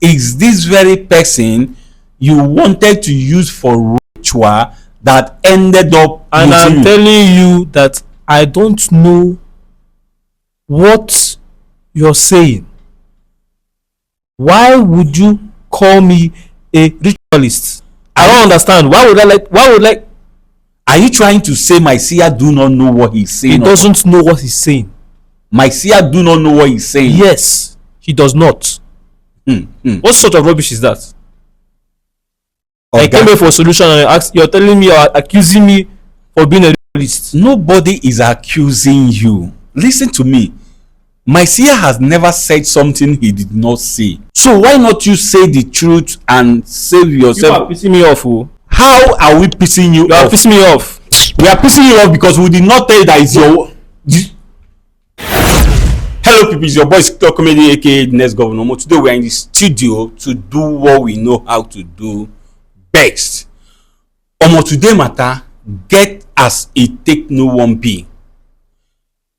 is this very person you wanted to use for ritual that ended up And I'm you. telling you that I don't know what you're saying. Why would you call me a ritualist? I don't understand. Why would Are you trying to say my seer do not know what he's saying? he doesn't know what he's saying? My seer do not know what he's saying. Yes, he does not. What sort of rubbish is that? I came here for a solution and you're telling me, you're accusing me for being a ritualist. Nobody is accusing you. Listen to me. My seer has never said something he did not say. So why not you say the truth and save yourself? You are pissing me off. Oh. How are we pissing you You are off? pissing me off. We are pissing you off because we did not tell you that it's your. Hello people, it's your boy SKITLORD COMEDY aka Next Governor. Today we are in the studio to do what we know how to do best. Today matter get as it take no one be.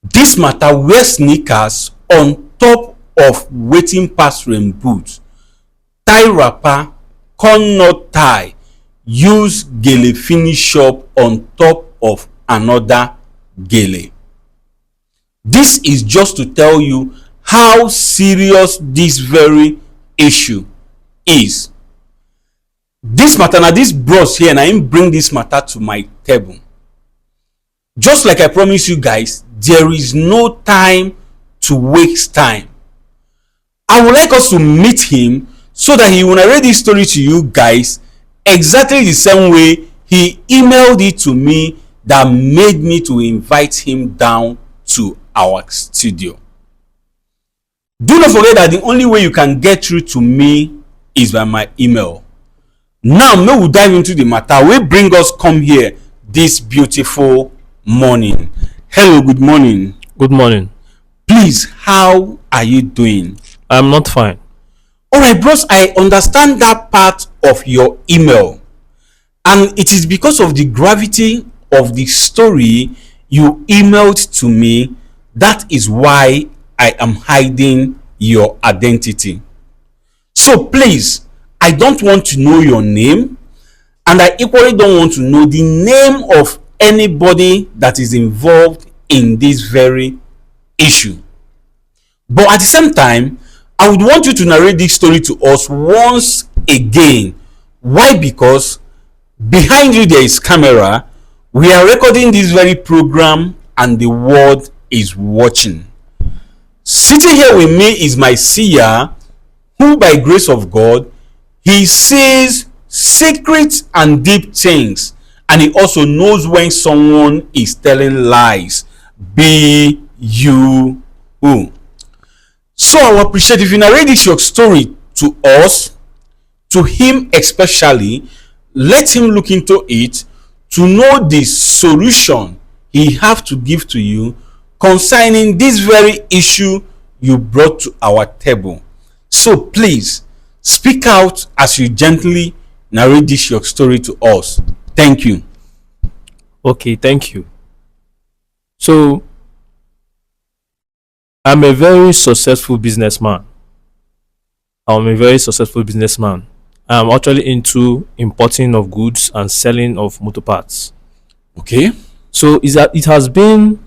This matter wear sneakers on top of waiting pass rain boot, tie wrapper, con not tie, use gele finish up on top of another gele. This is just to tell you how serious this very issue is. This matter, now this bros here, and I bring this matter to my table. Just like I promised you guys, there is no time to waste time. I would like us to meet him so that he will narrate this story to you guys exactly the same way he emailed it to me that made me to invite him down to our studio. Do not forget that the only way you can get through to me is by my email. Now may we dive into the matter. We bring us come here this beautiful morning. Hello, good morning. Good morning. Please, how are you doing? I'm not fine. All right, bros, I understand that part of your email, and it is because of the gravity of the story you emailed to me. That is why I am hiding your identity. So please, I don't want to know your name, and I equally don't want to know the name of anybody that is involved in this very issue. But at the same time, I would want you to narrate this story to us once again. Why? Because behind you there is camera. We are recording this very program and the world is watching. Sitting here with me is my seer, who by grace of God, he sees secret and deep things, and he also knows when someone is telling lies. Be you who. So I would appreciate if you narrate this your story to us, to him especially. Let him look into it to know the solution he have to give to you concerning this very issue you brought to our table. So please speak out as you gently narrate this your story to us. Thank you. Okay, thank you. So I'm a very successful businessman. I'm actually into importing of goods and selling of motor parts. Okay. So is that it has been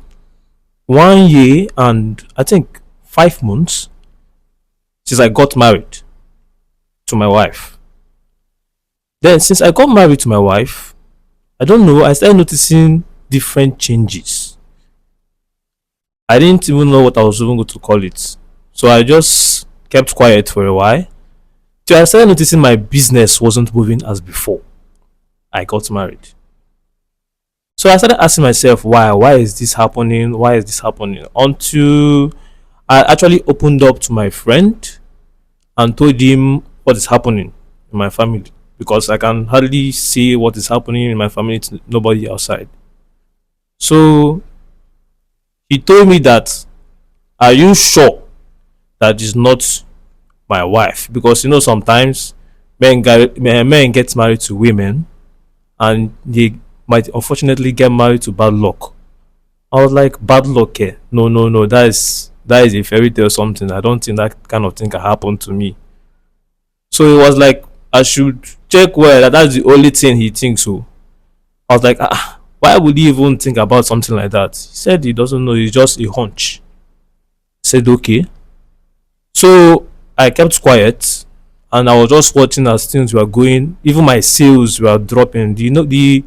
1 year and I think 5 months since I got married to my wife. Then since I got married to my wife, I don't know, I started noticing different changes. I didn't even know what I was even going to call it. So I just kept quiet for a while. Till I started noticing my business wasn't moving as before I got married. So I started asking myself, why is this happening? Until I actually opened up to my friend and told him what is happening in my family, because I can hardly see what is happening in my family to nobody outside. So he told me that, are you sure that is not my wife? Because sometimes men get married to women and they might unfortunately get married to bad luck. I was like, bad luck? No, that is a fairy tale or something. I don't think that kind of thing can happen to me. So he was like, I should check well that that's the only thing he thinks. So I was like, why would he even think about something like that? He said he doesn't know, it's just a hunch. I said okay. So I kept quiet and I was just watching as things were going. Even my sales were dropping. The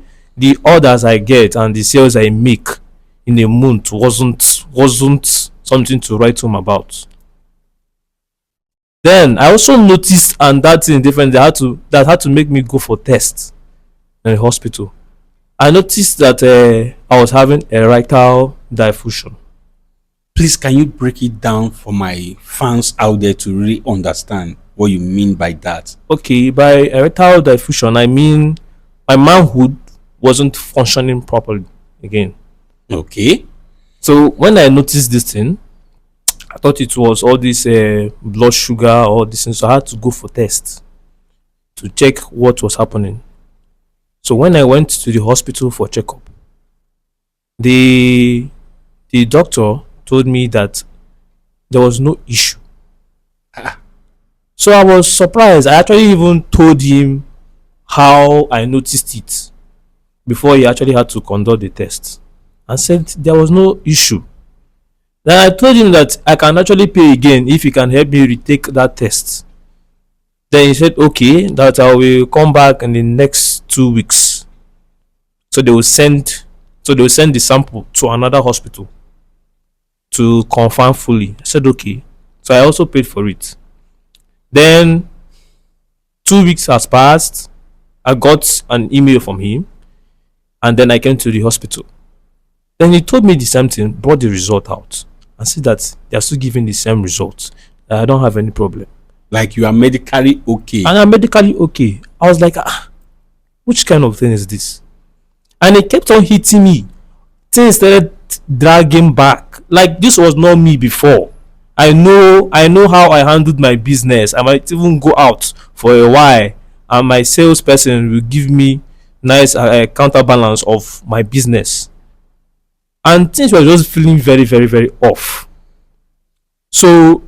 orders I get and the sales I make in a month wasn't something to write home about. Then I also noticed, and that thing different, that had to make me go for tests in the hospital. I noticed that I was having a rectal diffusion. Please, can you break it down for my fans out there to really understand what you mean by that? Okay, by erectile diffusion, I mean my manhood wasn't functioning properly again. Okay. So when I noticed this thing, I thought it was all this blood sugar, all this thing. So I had to go for tests to check what was happening. So when I went to the hospital for checkup, the the doctor told me that there was no issue. So I was surprised. I actually even told him how I noticed it before he actually had to conduct the test and said there was no issue. Then I told him that I can actually pay again if he can help me retake that test. Then he said okay, that I will come back in the next 2 weeks. So they will send the sample to another hospital to confirm fully. I said okay. So I also paid for it. Then 2 weeks has passed. I got an email from him and then I came to the hospital. Then he told me the same thing, brought the result out and said that they are still giving the same results. That I don't have any problem. Like you are medically okay. And I'm medically okay. I was like, which kind of thing is this? And he kept on hitting me. Things started dragging back. Like this was not me before. I know how I handled my business. I might even go out for a while and my salesperson will give me nice counterbalance of my business. And things were just feeling very, very, very off. So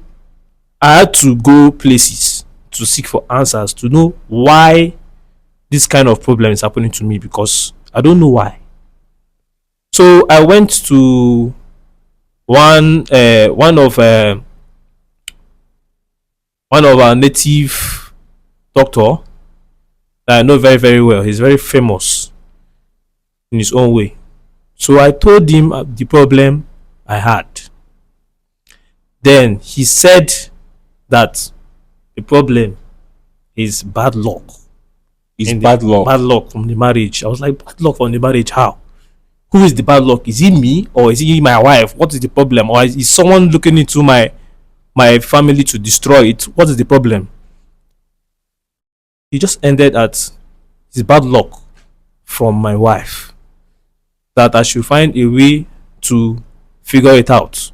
I had to go places to seek for answers to know why this kind of problem is happening to me, because I don't know why. So I went to one of our native doctor that I know very, very well. He's very famous in his own way. So I told him the problem I had. Then he said that the problem is bad luck. It's bad luck. Bad luck from the marriage. I was like, bad luck from the marriage? How? Who is the bad luck? Is it me or is it my wife? What is the problem? Or is someone looking into my family to destroy it? What is the problem? He just ended at, it's bad luck from my wife, that I should find a way to figure it out.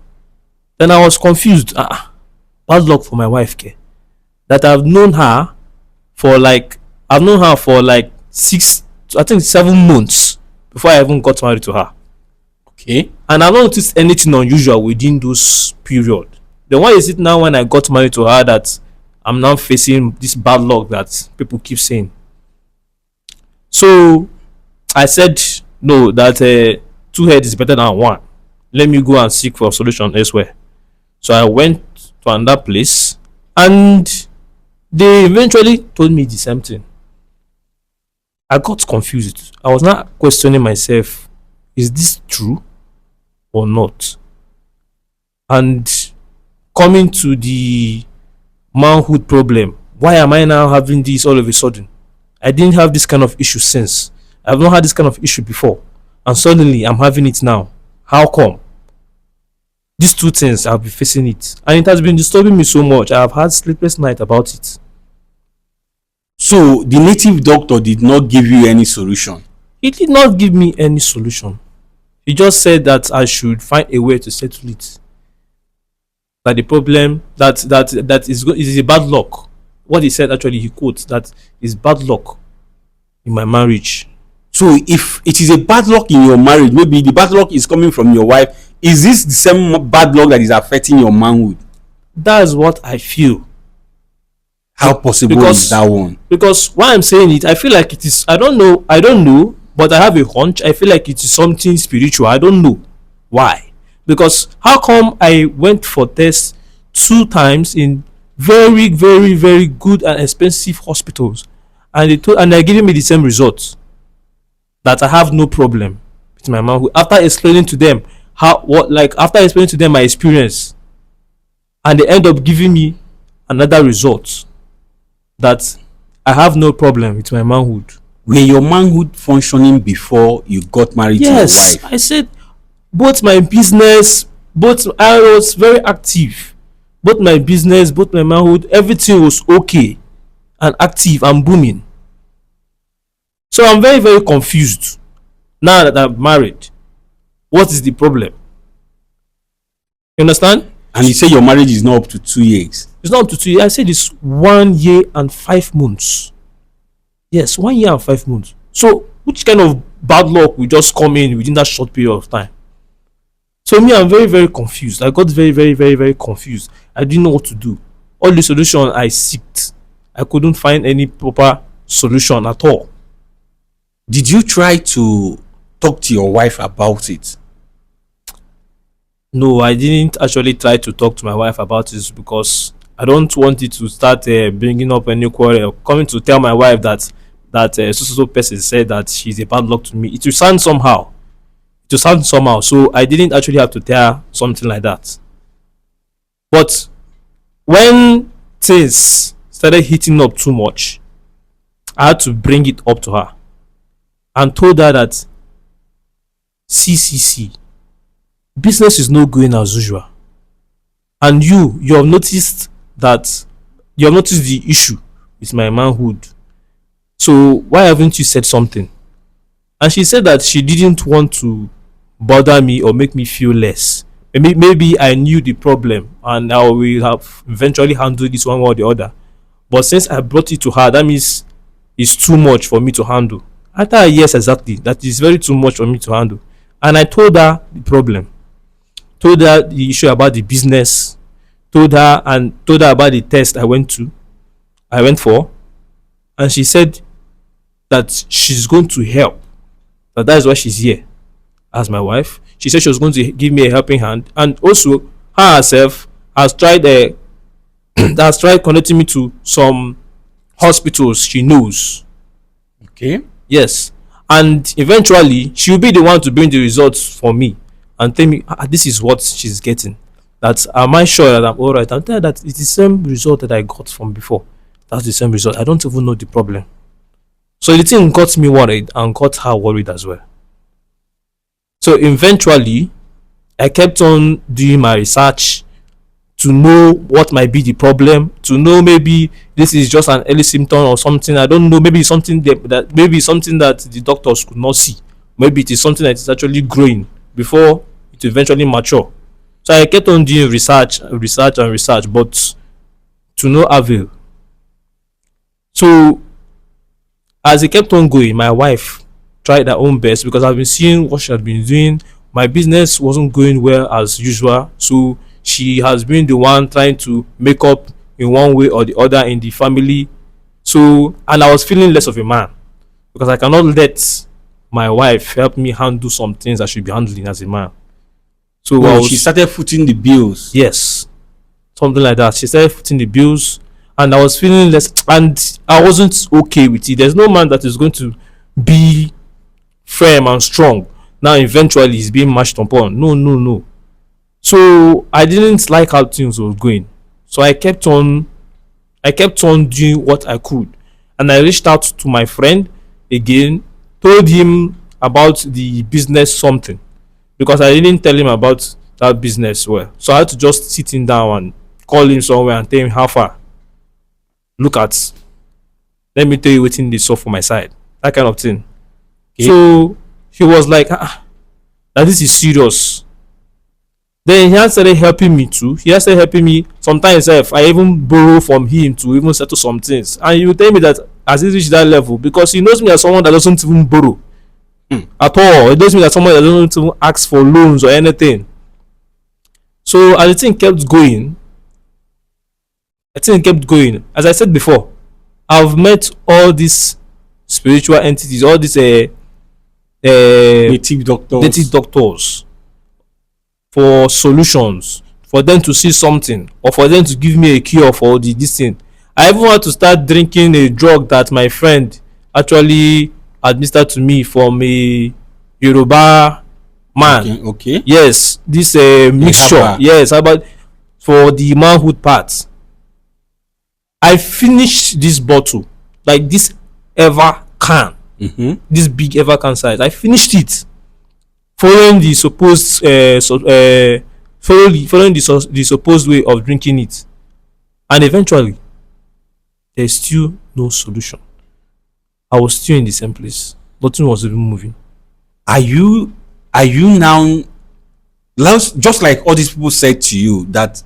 Then I was confused. Bad luck for my wife, ke? That I've known her for like 7 months before I even got married to her. Okay. And I've not noticed anything unusual within those period. Then why is it now when I got married to her that I'm now facing this bad luck that people keep saying? So I said no, that two heads is better than one. Let me go and seek for a solution elsewhere. So I went to another place and they eventually told me the same thing. I got confused. I was not questioning myself, is this true or not? And coming to the manhood problem, why am I now having this all of a sudden? I didn't have this kind of issue since. I've not had this kind of issue before. And suddenly I'm having it now. How come? These two things, I'll be facing it. And it has been disturbing me so much. I have had sleepless night about it. So the native doctor did not give you any solution? He did not give me any solution. He just said that I should find a way to settle it. That the problem that is a bad luck. What he said, actually, he quotes that is bad luck in my marriage. So if it is a bad luck in your marriage, maybe the bad luck is coming from your wife, is this the same bad luck that is affecting your manhood? That's what I feel. How possible is because that one? because why I'm saying it, I feel like it is. I don't know, but I have a hunch. I feel like it is something spiritual. I don't know why. Because how come I went for tests 2 times in very, very, very good and expensive hospitals, and they're giving me the same results, that I have no problem with my manhood after explaining to them after explaining to them my experience, and they end up giving me another result that I have no problem with my manhood. Were your manhood functioning before you got married to your Yes, wife? I said both my business, both I was very active. Both my business, both my manhood, everything was okay and active and booming. So I'm very, very confused now that I'm married. What is the problem? You understand? And you say your marriage is not up to 2 years. It's not up to 2 years. I said it's 1 year and 5 months. Yes, 1 year and 5 months. So which kind of bad luck will just come in within that short period of time? So me, I'm very, very confused. I got very, very, very, very confused. I didn't know what to do. All the solution I seeked, I couldn't find any proper solution at all. Did you try to talk to your wife about it? No, I didn't actually try to talk to my wife about this because I don't want it to start bringing up any quarrel. Coming to tell my wife that person said that she's a bad luck to me. It will sound somehow. So I didn't actually have to tell her something like that. But when things started heating up too much, I had to bring it up to her and told her that CCC business is not going as usual, and you have noticed the issue with my manhood. So why haven't you said something? And she said that she didn't want to bother me or make me feel less. Maybe I knew the problem and I will have eventually handled this one way or the other. But since I brought it to her, that means it's too much for me to handle. I told her, yes, exactly. That is very too much for me to handle. And I told her the problem. Told her the issue about the business. Told her about the test I went for. And she said that she's going to help. That is why she's here as my wife. She said she was going to give me a helping hand, and also her herself has tried has tried connecting me to some hospitals she knows. Okay. Yes, and eventually she will be the one to bring the results for me and tell me, this is what she's getting. That am I sure that I'm all right? I'm telling her that it's the same result that I got from before. That's the same result. I don't even know the problem. So the thing got me worried and got her worried as well. So eventually, I kept on doing my research to know what might be the problem, to know maybe this is just an early symptom or something. I don't know. Maybe it's something that the doctors could not see. Maybe it is something that is actually growing before it eventually mature. So I kept on doing research, but to no avail. So as it kept on going, my wife tried her own best because I've been seeing what she had been doing. My business wasn't going well as usual, so she has been the one trying to make up in one way or the other in the family. So, and I was feeling less of a man because I cannot let my wife help me handle some things I should be handling as a man. So she started footing the bills. Yes, something like that. She started footing the bills, and I was feeling less, and I wasn't okay with it. There's no man that is going to be firm and strong. Now eventually he's being mashed upon. No. So I didn't like how things were going. So I kept on doing what I could. And I reached out to my friend again, told him about the business something. Because I didn't tell him about that business well. So I had to just sit him down and call him somewhere and tell him how far. Let me tell you what's in this for my side. That kind of thing. Okay. So he was like, that this is serious. Then he has started helping me too. He has started helping me. Sometimes I even borrow from him to even settle some things. And he will tell me that as he reached that level, because he knows me as someone that doesn't even borrow at all. He knows me as someone that doesn't even ask for loans or anything. So as the thing kept going, I think it kept going. As I said before, I've met all these spiritual entities, all these Native native doctors. doctors for solutions, for them to see something, or for them to give me a cure for this thing. I even want to start drinking a drug that my friend actually administered to me from a Yoruba man. Okay, okay. Yes, this mixture. Haba. Yes, about for the manhood part. I finished this bottle, like this ever can, Mm-hmm. this big ever can size. I finished it, following the supposed following the supposed way of drinking it, and eventually there's still no solution. I was still in the same place. Nothing was even moving. Are you now, just like all these people said to you that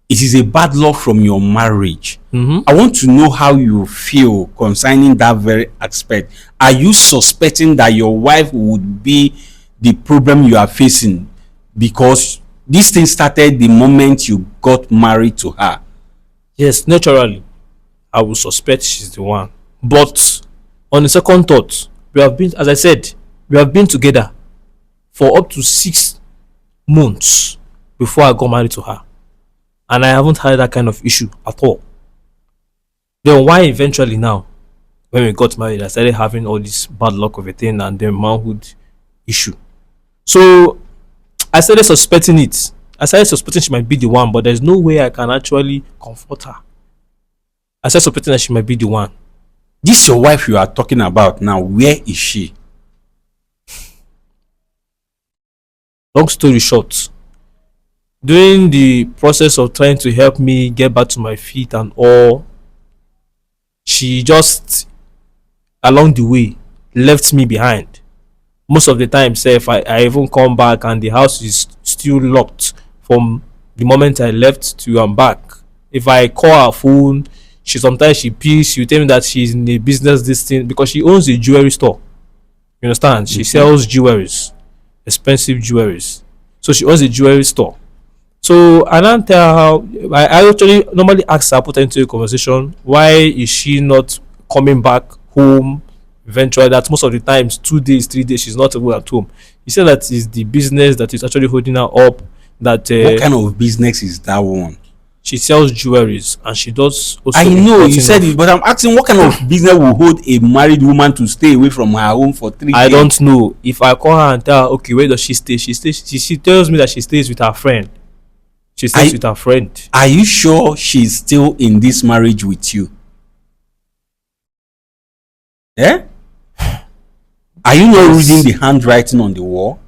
it is a bad luck from your marriage? I want to know how you feel concerning that very aspect. Are you suspecting that your wife would be the problem you are facing, because this thing started the moment you got married to her? Yes, naturally, I will suspect she's the one. But on the second thought, we have been, as I said, we have been together for up to 6 months before I got married to her, and I haven't had that kind of issue at all. Then why eventually now, when we got married, I started having all this bad luck of a thing and then manhood issue? So I started suspecting it. I started suspecting she might be the one, but there's no way I can actually comfort her. I started suspecting that she might be the one. This your wife you are talking about now, where is she? Long story short, during the process of trying to help me get back to my feet and all, she just along the way left me behind. Most of the time sef, I even come back and the house is still locked from the moment I left to I'm back. If I call her phone, she picks, she will tell me that she's in a business this thing, because she owns a jewelry store. You understand? She sells jewelries, expensive jewelries. So she owns a jewelry store. So I don't tell her. I actually normally ask her, put her into a conversation. Why is she not coming back home? Eventually, that most of the times, 2 days, 3 days, she's not even at home. He said that is the business that is actually holding her up. That What kind of business is that one? she sells jewelries and she does also. I know you importing said of- it, but I'm asking what kind of business will hold a married woman to stay away from her home for 3 days? I don't know. If I call her and tell her, okay, where does she stay? She tells me that she stays with her friend. She stays with her friend. Are you sure she's still in this marriage with you? Eh? Are you not Yes. reading the handwriting on the wall?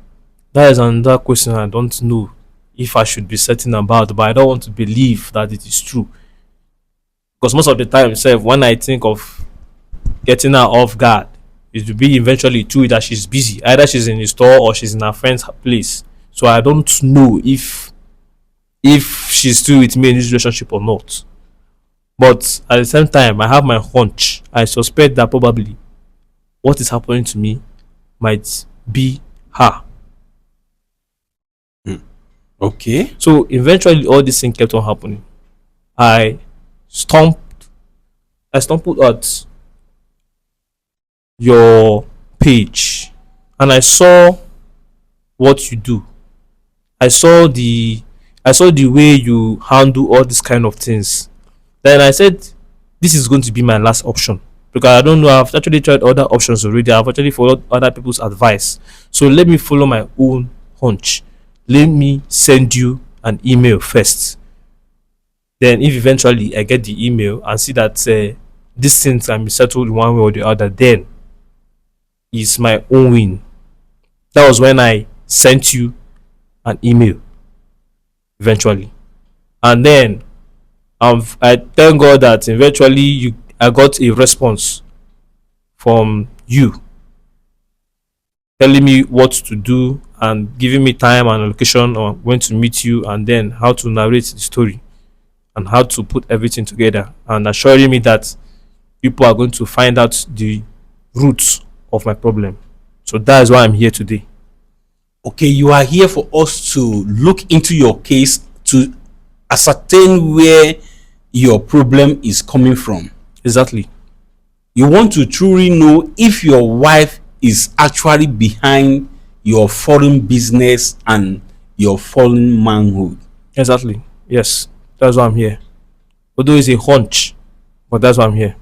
That is another question I don't know if I should be certain about, but I don't want to believe that it is true. Because most of the time, sef, when I think of getting her off guard, it will be eventually true that she's busy. Either she's in the store or she's in her friend's place. So I don't know if she's still with me in this relationship or not. But at the same time, I have my hunch. I suspect that probably what is happening to me might be her. Okay. So eventually, all this thing kept on happening. I stumped. I stumbled at your page, and I saw what you do. I saw the way you handle all these kind of things. Then I said, this is going to be my last option, because I don't know. I've actually tried other options already. I've actually followed other people's advice. So let me follow my own hunch. Let me send you an email first. Then if eventually I get the email and see that this thing can be settled one way or the other, then it's my own win. That was when I sent you an email eventually. And then I thank God that eventually I got a response from you, telling me what to do and giving me time and location on when to meet you, and then how to narrate the story and how to put everything together, and assuring me that people are going to find out the roots of my problem. So that is why I'm here today. Okay, you are here for us to look into your case to ascertain where your problem is coming from. Exactly. You want to truly know if your wife is actually behind your foreign business and your foreign manhood. Exactly. Yes. That's why I'm here. Although it's a hunch, but that's why I'm here.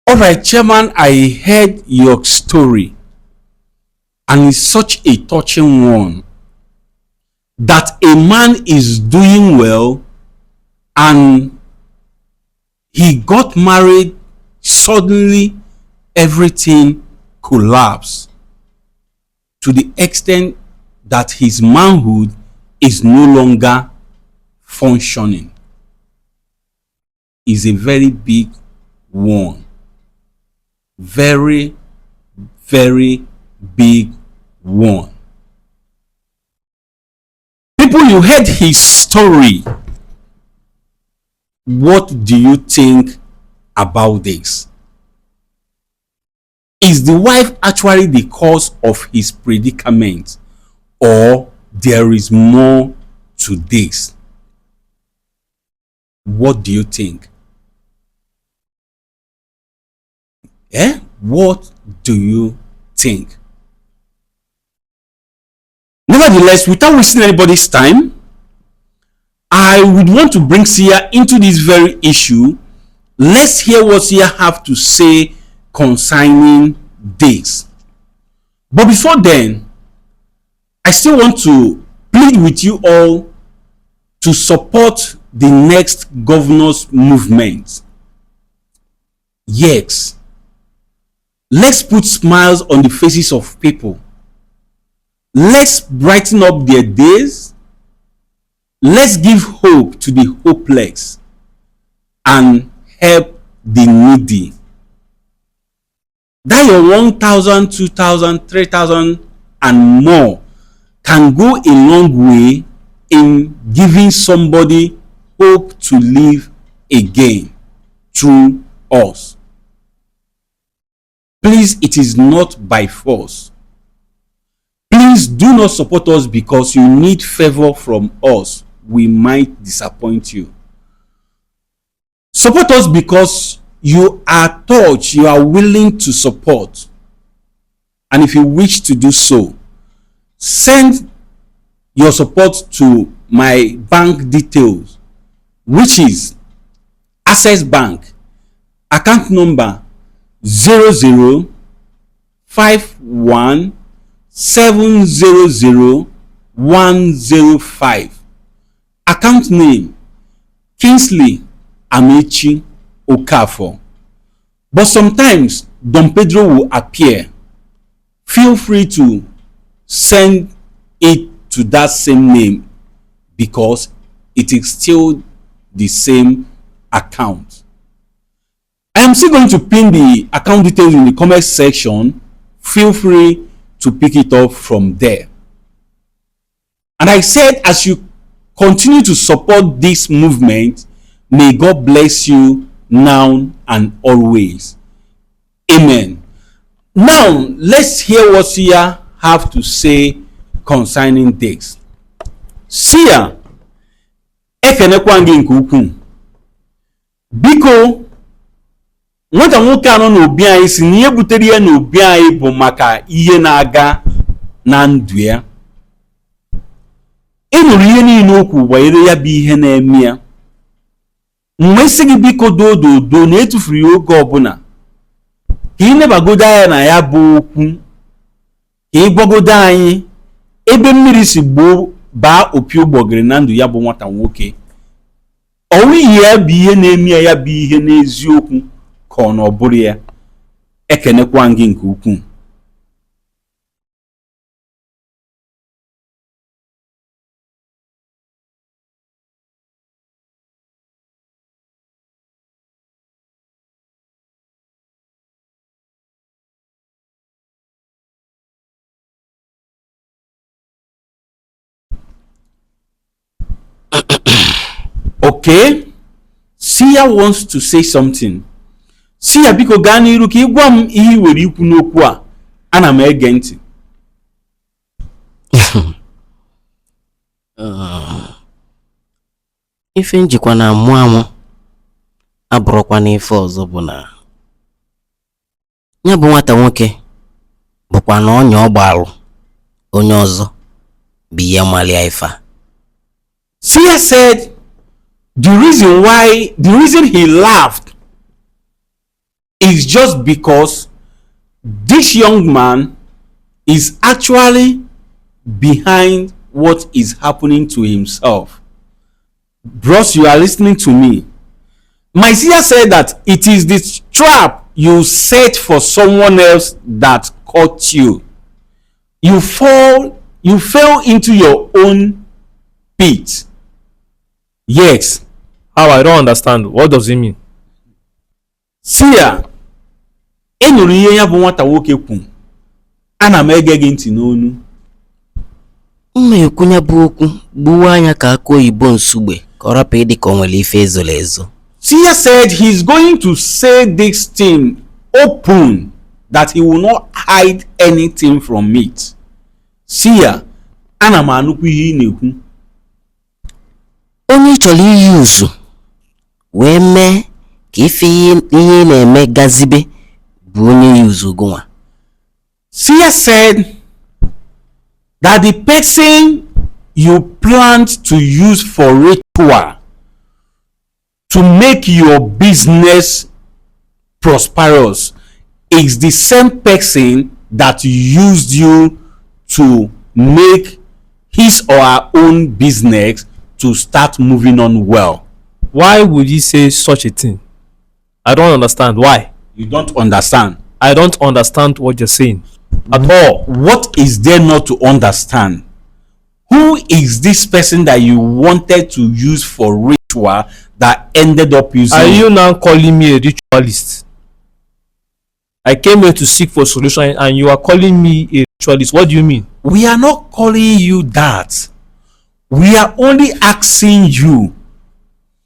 All right, Chairman, I heard your story, and it's such a touching one that a man is doing well and he got married, suddenly everything collapsed to the extent that his manhood is no longer functioning. Is a very big one. Very, very big one. People, you heard his story. What do you think about this? Is the wife actually the cause of his predicament, or there is more to this? What do you think? What do you think? Nevertheless, without wasting anybody's time, I would want to bring Sia into this very issue. Let's hear what Sia have to say concerning this. But before then, I still want to plead with you all to support the next governor's movement. Yes, let's put smiles on the faces of people. Let's brighten up their days. Let's give hope to the hopeless and help the needy. That your 1,000, 2,000, 3,000 and more can go a long way in giving somebody hope to live again through us. Please, it is not by force. Please do not support us because you need favor from us. We might disappoint you. Support us because you are touched, you are willing to support. And if you wish to do so, send your support to my bank details, which is Access Bank, account number 0051700105. Account name Kingsley Amechi Okafor. But sometimes Don Pedro will appear. Feel free to send it to that same name because it is still the same account. I am still going to pin the account details in the comment section. Feel free to pick it up from there. And I said, as you continue to support this movement, may God bless you now and always. Amen. Now, let's hear what Sia have to say concerning this. Sia, ekenekwa gị nke ukwuu. Biko, nwata nwoke anọ n'obi anyị si na ihe butere ya n'obi anyị bụ maka ihe na-aga na ndụ ya. Ị nụrụ ihe niile okwu gbanyere ya bụ ihe na-eme ya. Mgbe sị gị biko dododo na etufuru ya oge ọbụla ka ị nebagodo anya na ya bụ okwu, ka ị gwagodo anyị ebe mmiri si gboo baa opi ụgbọgịrị na ndụ ya bụ nwata nwoke. Ọwụ ihe ya bụ ihe na-eme ya bụ ihe n'eziokwu ka ọ na ọ bụrụ ya. Ekenekwa gị nke ukwuu. Okay, Sia wants to say something. Sia, biko gaa n'iru ka ị gwa m ihe i were ikwu n'okwu a. Ana m ege ntị. ife njikwa na amụ amụ abụrụkwa n'ife ọzọ bụ na ya bụ nwata nwoke bụkwa na ọnya ọgbalụ onye ọzọ bụ ihe malia ife a. Seer said the reason he laughed is just because this young man is actually behind what is happening to himself. Bros, you are listening to me. My seer said that it is the trap you set for someone else that caught you. You fell into your own pit. Yes. How? I don't understand. What does it mean? Seer, enụrụ ihe ya bụ nwata nwoke kwu. Ana m ege gị ntị n'onu. Mma ekwunya bụ okwu gbuwa anya ka aka oyibo nsugbe ka ọ rapụ ịdị ka o nwere ife ezola ezo. Seer said he's going to say this thing open, that he will not hide anything from it. Seer, ana m anụkwu ihe ị na-ekwu. Onye chọrọ iyi usu wee mee ka ife ihe na-eme gazibe bụ onye yuzu gụnwa. Seer said that the person you planned to use for ritual to make your business prosperous is the same person that used you to make his or her own business to start moving on well. Why would he say such a thing? I don't understand. Why? You don't understand. I don't understand what you're saying at all. What is there not to understand? Who is this person that you wanted to use for ritual that ended up using? Are you now calling me a ritualist? I came here to seek for solution and you are calling me a ritualist. What do you mean? We are not calling you that. We are only asking you,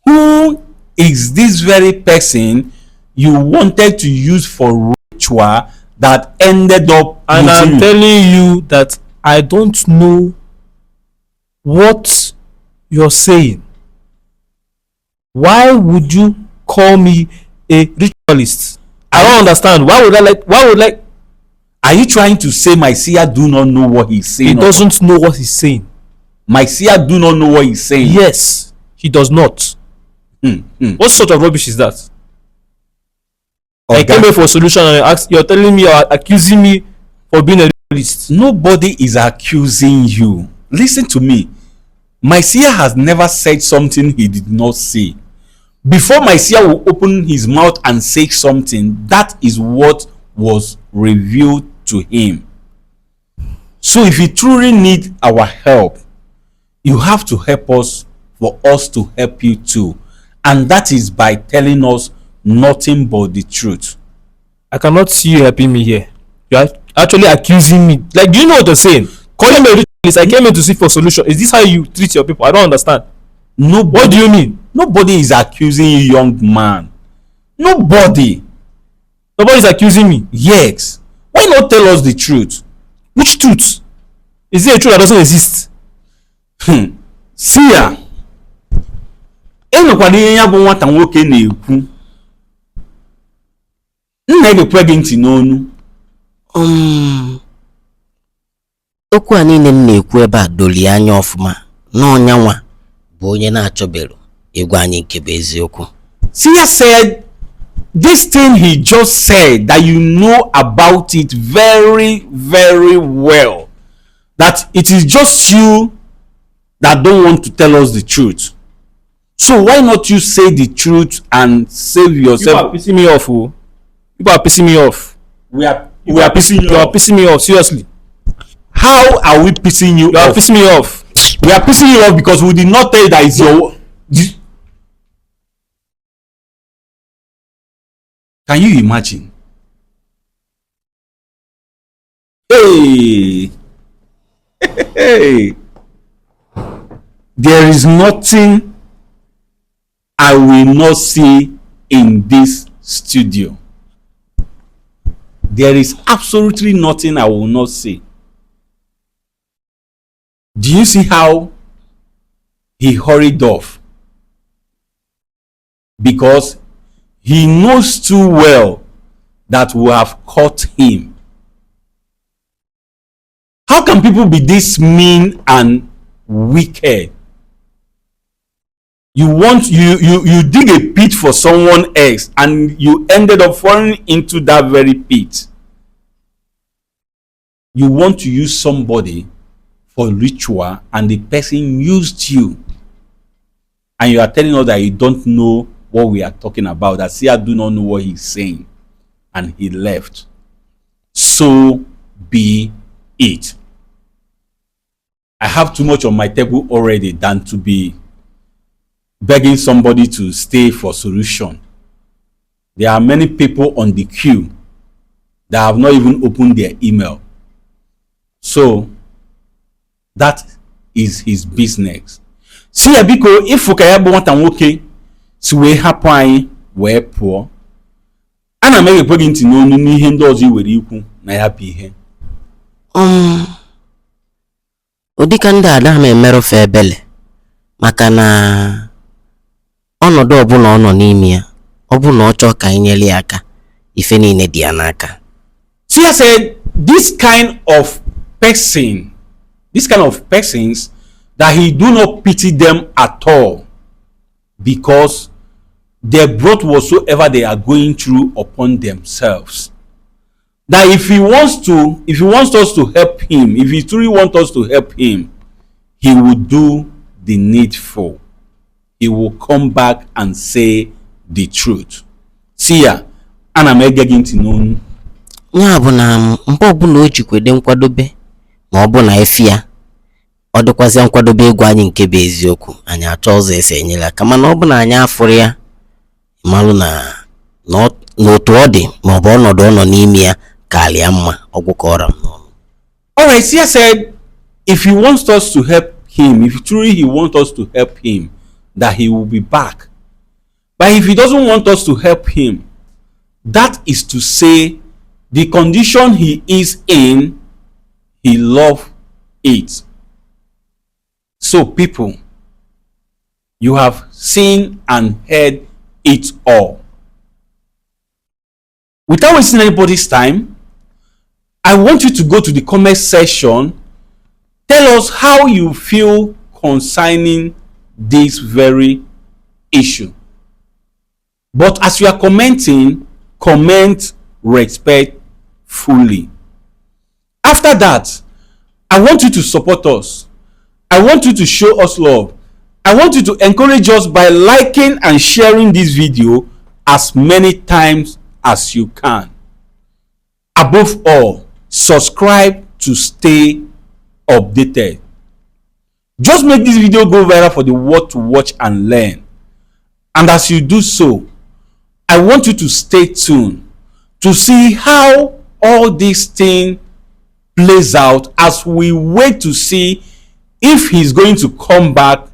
who is this very person you wanted to use for ritual that ended up and I'm telling you that I don't know what you're saying. Why would you call me a ritualist? I don't understand. Why would Are you trying to say my seer do not know what he's saying? He doesn't know what he's saying. My seer do not know what he's saying. Yes, he does not. What sort of rubbish is that? Okay. I came here for a solution and you're telling me, you're accusing me for being a ritualist. Nobody is accusing you. Listen to me. My seer has never said something he did not say. Before my seer will open his mouth and say something, that is what was revealed to him. So if you truly need our help, you have to help us for us to help you too. And that is by telling us nothing but the truth. I cannot see you helping me here. You are actually accusing me. Like, do you know what you're saying? Calling me a ritualist. I came here to seek for solution. Is this how you treat your people? I don't understand. What do you mean? Nobody is accusing you, young man. Nobody. Nobody is accusing me. Yes. Why not tell us the truth? Which truth? Is there a truth that doesn't exist? Seer, enwekwana ihe ya bụ nwata nwoke na-ekwu. Nna egekwe gị ntị n'onu. Okwu a niile m na-ekwu ebe a doli anya ọfụma na ọnyanwa bụ onye na-achọbelu ịgwa anyị nke bụ eziokwu. Seer said this thing he just said, that you know about it very, very well, that it is just you that don't want to tell us the truth. So why not you say the truth and save yourself? You are pissing me off. Oh. People are pissing me off. We are pissing you off. You are pissing me off, seriously. How are we pissing you off? You are pissing me off. We are pissing you off because we did not tell you that it's your... Can you imagine? Hey! Hey! There is nothing I will not see in this studio. There is absolutely nothing I will not say. Do you see how he hurried off? because he knows too well that we have caught him. How can people be this mean and wicked? You dig a pit for someone else and you ended up falling into that very pit. You want to use somebody for ritual and the person used you, and you are telling us that you don't know what we are talking about, that Sia do not know what he's saying, and he left. So be it. I have too much on my table already than to be begging somebody to stay for solution. There are many people on the queue that have not even opened their email. So that is his business. See biko if ka ya bụ nwata nwoke si wee hapụ anyị wee pụọ, ana m ekwe gị ntị n'onu n'ihe ndị ọzọ iwere ikwu na ya bụ ihe. Ụdịka ndị ada ma emerụfe ebele maka na ọnọdụ ọbụla ọ nọ n'ime ya, ọ bụ na ọ chọọ ka anyị nyere ya aka, ife niile dị ya n'aka. So I said this kind of persons that he do not pity them at all, because they brought whatsoever they are going through upon themselves. That if he wants us to help him, if he truly wants us to help him, he will do the needful. He will come back and say the truth. See ya, ana m ege gị ntị n'onu. Ya bụ na mgbe ọbụla o jikwede nkwadobe ma ọ bụ na efi ya, ọ dịkwazị nkwadobe egwu anyị nke bụ eziokwu, anyị achọ ụzọ esi enyela aka, mana ọ bụ na anyị afụrụ ya malụ na n'otu ọ dị ma ọ bụ ọnọdụ ọ nọ n'ime ya karịa mma ọgwụ ka ọra m n'ọnụ. Alright, Sia said if he wants us to help him, if truly he wants us to help him, that he will be back. But if he doesn't want us to help him, that is to say the condition he is in, he loves it. So people, you have seen and heard it all. Without wasting anybody's time, I want you to go to the comment section. Tell us how you feel concerning this very issue. But as you are commenting, comment respectfully. After that, I want you to support us. I want you to show us love. I want you to encourage us by liking and sharing this video as many times as you can. Above all, subscribe to stay updated. Just make this video go viral for the world to watch and learn. And as you do so, I want you to stay tuned to see how all this thing plays out as we wait to see if he's going to come back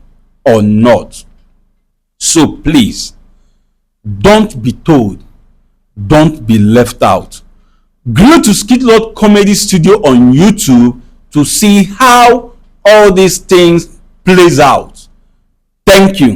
or not. So please, don't be told, don't be left out. Go to SKITLORD Comedy Studio on YouTube to see how all these things plays out. Thank you.